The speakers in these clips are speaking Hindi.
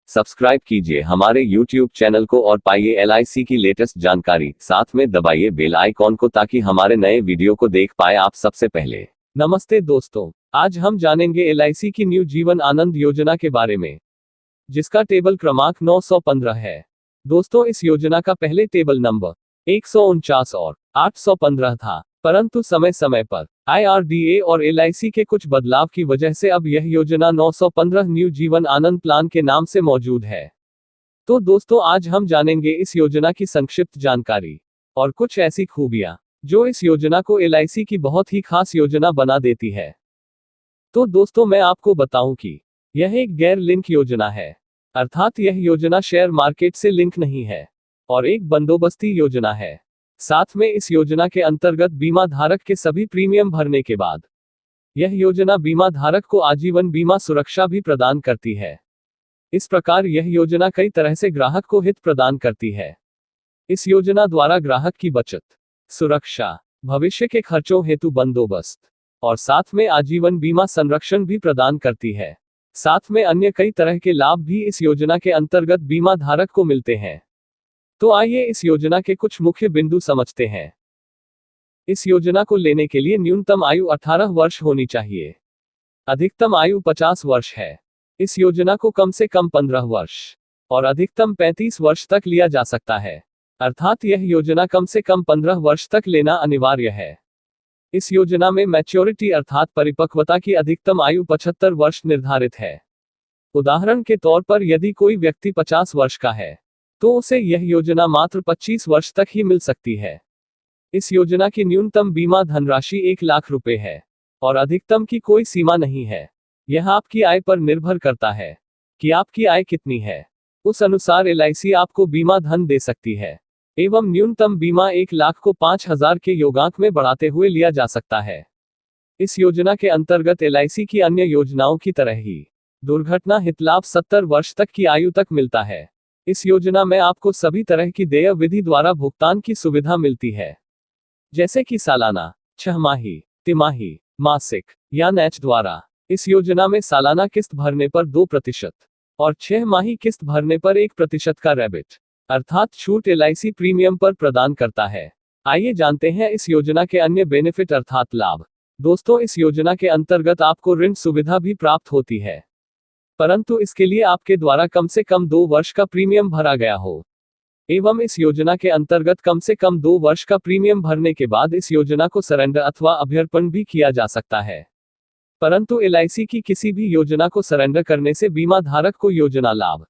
सब्सक्राइब कीजिए हमारे YouTube चैनल को और पाइए LIC की लेटेस्ट जानकारी, साथ में दबाइए बेल आइकॉन को ताकि हमारे नए वीडियो को देख पाए आप सबसे पहले। नमस्ते दोस्तों, आज हम जानेंगे LIC की न्यू जीवन आनंद योजना के बारे में, जिसका टेबल क्रमांक 915 है। दोस्तों, इस योजना का पहले टेबल नंबर 149 और 815 था, परंतु समय समय पर IRDA और LIC के कुछ बदलाव की वजह से अब यह योजना 915 न्यू जीवन आनंद प्लान के नाम से मौजूद है। तो दोस्तों, आज हम जानेंगे इस योजना की संक्षिप्त जानकारी और कुछ ऐसी खूबियां जो इस योजना को LIC की बहुत ही खास योजना बना देती है। तो दोस्तों, मैं आपको बताऊं कि यह एक गैर लिंक योजना है, अर्थात यह योजना शेयर मार्केट से लिंक नहीं है और एक बंदोबस्ती योजना है। साथ में इस योजना के अंतर्गत बीमा धारक के सभी प्रीमियम भरने के बाद यह योजना बीमा धारक को आजीवन बीमा सुरक्षा भी प्रदान करती है। इस प्रकार यह योजना कई तरह से ग्राहक को हित प्रदान करती है। इस योजना द्वारा ग्राहक की बचत, सुरक्षा, भविष्य के खर्चों हेतु बंदोबस्त और साथ में आजीवन बीमा संरक्षण भी प्रदान करती है। साथ में अन्य कई तरह के लाभ भी इस योजना के अंतर्गत बीमा धारक को मिलते हैं। तो आइए इस योजना के कुछ मुख्य बिंदु समझते हैं। इस योजना को लेने के लिए न्यूनतम आयु 18 वर्ष होनी चाहिए, अधिकतम आयु 50 वर्ष है। इस योजना को कम से कम 15 वर्ष और अधिकतम 35 वर्ष तक लिया जा सकता है, अर्थात यह योजना कम से कम 15 वर्ष तक लेना अनिवार्य है। इस योजना में मैच्योरिटी अर्थात परिपक्वता की अधिकतम आयु 75 वर्ष निर्धारित है। उदाहरण के तौर पर यदि कोई व्यक्ति 50 वर्ष का है तो उसे यह योजना मात्र 25 वर्ष तक ही मिल सकती है। इस योजना की न्यूनतम बीमा धनराशि 1 लाख रुपए है और अधिकतम की कोई सीमा नहीं है। यह आपकी आय पर निर्भर करता है कि आपकी आय कितनी है, उस अनुसार LIC आपको बीमा धन दे सकती है एवं न्यूनतम बीमा 1 लाख को 5,000 के योगांक में बढ़ाते हुए लिया जा सकता है। इस योजना के अंतर्गत LIC की अन्य योजनाओं की तरह ही दुर्घटना हित लाभ 70 वर्ष तक की आयु तक मिलता है। इस योजना में आपको सभी तरह की देय विधि द्वारा भुगतान की सुविधा मिलती है, जैसे कि सालाना, छहमाही, तिमाही, मासिक या NECH द्वारा। इस योजना में सालाना किस्त भरने पर 2% और 6 माही किस्त भरने पर 1% का रेबिट अर्थात छूट LIC प्रीमियम पर प्रदान करता है। आइए जानते हैं इस योजना के अन्य बेनिफिट अर्थात लाभ। दोस्तों, इस योजना के अंतर्गत आपको ऋण सुविधा भी प्राप्त होती है, परंतु इसके लिए आपके द्वारा कम से कम 2 वर्ष का प्रीमियम भरा गया हो एवं इस योजना के अंतर्गत कम से कम 2 वर्ष का प्रीमियम भरने के बाद इस योजना को सरेंडर अथवा अभ्यर्पण भी किया जा सकता है। परंतु LIC की किसी भी योजना को सरेंडर करने से बीमा धारक को योजना लाभ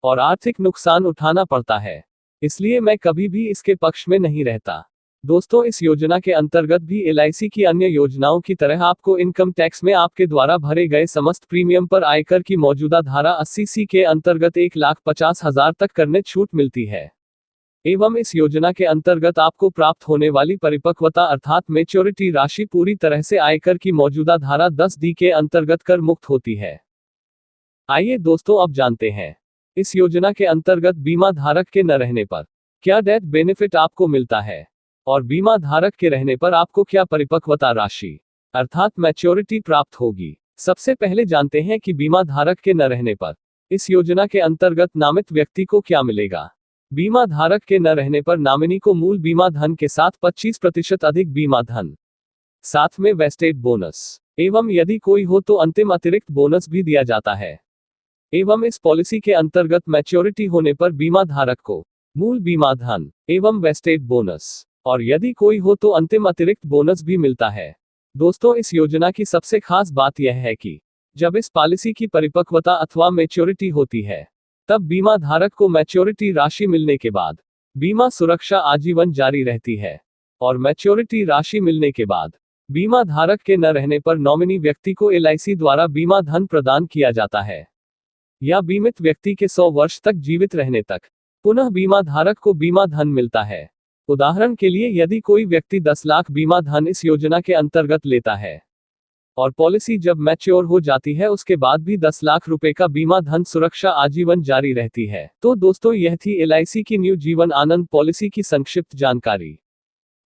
और आर्थिक नुकसान उठाना पड़ता है, इसलिए मैं कभी भी इसके पक्ष में नहीं रहता। दोस्तों, इस योजना के अंतर्गत भी LIC की अन्य योजनाओं की तरह आपको इनकम टैक्स में आपके द्वारा भरे गए समस्त प्रीमियम पर आयकर की मौजूदा धारा 80C के अंतर्गत 1,50,000 तक करने छूट मिलती है एवं इस योजना के अंतर्गत आपको प्राप्त होने वाली परिपक्वता अर्थात मैच्योरिटी राशि पूरी तरह से आयकर की मौजूदा धारा 10D के अंतर्गत कर मुक्त होती है। आइए दोस्तों, अब जानते हैं इस योजना के अंतर्गत बीमा धारक के न रहने पर क्या डेथ बेनिफिट आपको मिलता है और बीमा धारक के रहने पर आपको क्या परिपक्वता राशि अर्थात मैच्योरिटी प्राप्त होगी। सबसे पहले जानते हैं कि बीमा धारक के न रहने पर इस योजना के अंतर्गत नामित व्यक्ति को क्या मिलेगा। बीमा धारक के न रहने पर नामिनी को मूल बीमा धन के साथ 25% अधिक बीमा धन, साथ में वेस्टेड बोनस एवं यदि कोई हो तो अंतिम अतिरिक्त बोनस भी दिया जाता है। एवं इस पॉलिसी के अंतर्गत मैच्योरिटी होने पर बीमा धारक को मूल बीमा धन एवं वेस्टेड बोनस और यदि कोई हो तो अंतिम अतिरिक्त बोनस भी मिलता है। दोस्तों, इस योजना की सबसे खास बात यह है कि जब इस पॉलिसी की परिपक्वता अथवा मैच्योरिटी होती है तब बीमा धारक को मैच्योरिटी राशि मिलने के बाद बीमा सुरक्षा आजीवन जारी रहती है और मैच्योरिटी राशि मिलने के बाद बीमा धारक के न रहने पर नॉमिनी व्यक्ति को LIC द्वारा बीमा धन प्रदान किया जाता है या बीमित व्यक्ति के 100 वर्ष तक जीवित रहने तक पुनः बीमा धारक को बीमा धन मिलता है। उदाहरण के लिए यदि कोई व्यक्ति 10 लाख बीमा धन इस योजना के अंतर्गत लेता है और पॉलिसी जब मैच्योर हो जाती है उसके बाद भी 10 लाख रुपए का बीमा धन सुरक्षा आजीवन जारी रहती है। तो दोस्तों, यह थी LIC की न्यू जीवन आनंद पॉलिसी की संक्षिप्त जानकारी।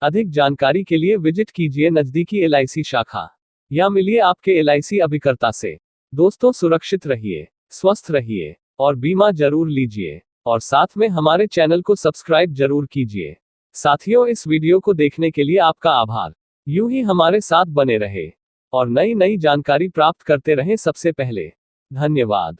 अधिक जानकारी के लिए विजिट कीजिए नजदीकी LIC शाखा या मिलिए आपके LIC अभिकर्ता से। दोस्तों, सुरक्षित रहिए, स्वस्थ रहिए। और बीमा जरूर लीजिए, और साथ में हमारे चैनल को सब्सक्राइब जरूर कीजिए। साथियों, इस वीडियो को देखने के लिए आपका आभार। यूं ही हमारे साथ बने रहे और नई नई जानकारी प्राप्त करते रहें सबसे पहले। धन्यवाद।